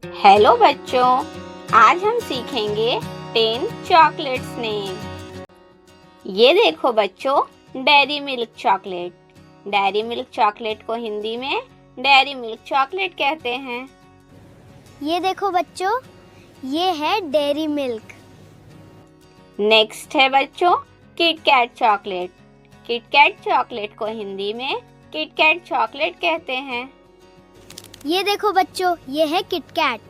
Hello बच्चों, आज हम सीखेंगे 10 चॉकलेट्स नेम। ये देखो बच्चों, dairy milk chocolate. Dairy milk chocolate को हिंदी में डेयरी मिल्क चॉकलेट कहते हैं। ये देखो बच्चों, ये है डेयरी मिल्क। नेक्स्ट है बच्चों Kit Kat chocolate. Kit Kat chocolate को हिंदी में किट कैट चॉकलेट कहते हैं। ये देखो बच्चों, ये है किटकैट।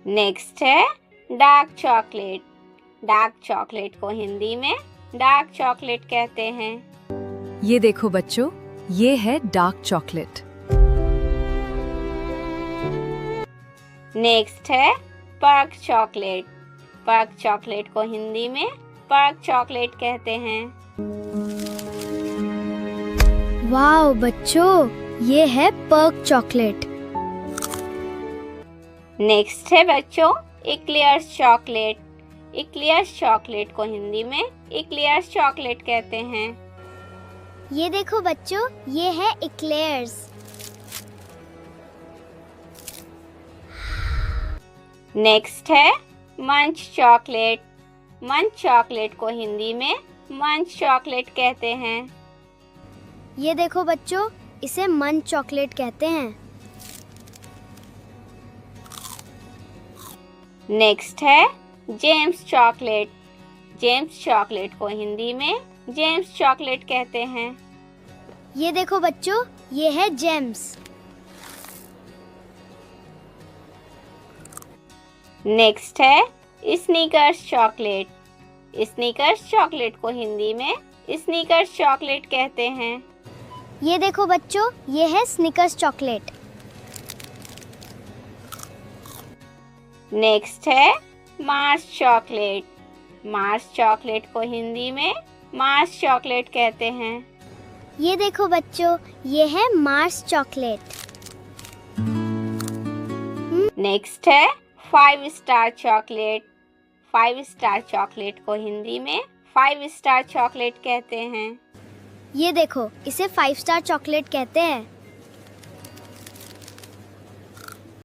नेक्स्ट है डार्क चॉकलेट। डार्क चॉकलेट को हिंदी में डार्क चॉकलेट कहते हैं। ये देखो बच्चों, ये है डार्क चॉकलेट। नेक्स्ट है पर्क चॉकलेट। पर्क चॉकलेट को हिंदी में पर्क चॉकलेट कहते हैं। वाओ बच्चों, ये है पर्क चॉकलेट। नेक्स्ट है बच्चों इक्लेयर्स चॉकलेट। इक्लेयर्स चॉकलेट को हिंदी में इक्लेयर्स चॉकलेट कहते हैं। ये देखो बच्चों, ये है इक्लेयर्स। नेक्स्ट है मंच चॉकलेट। मंच चॉकलेट को हिंदी में मंच चॉकलेट कहते हैं। ये देखो बच्चों, इसे मंच चॉकलेट कहते हैं। नेक्स्ट है जेम्स चॉकलेट। जेम्स चॉकलेट को हिंदी में जेम्स चॉकलेट कहते हैं। ये देखो बच्चों, ये है जेम्स। नेक्स्ट है स्नीकर्स चॉकलेट। स्नीकर्स चॉकलेट को हिंदी में स्नीकर्स चॉकलेट कहते हैं। ये देखो बच्चों, ये है स्निकर्स चॉकलेट। नेक्स्ट है मार्स चॉकलेट। मार्स चॉकलेट को हिंदी में मार्स चॉकलेट कहते हैं। ये देखो बच्चों, ये है मार्स चॉकलेट। नेक्स्ट है 5 स्टार चॉकलेट। 5 स्टार चॉकलेट को हिंदी में 5 स्टार चॉकलेट कहते हैं। ये देखो, इसे 5 स्टार चॉकलेट कहते हैं।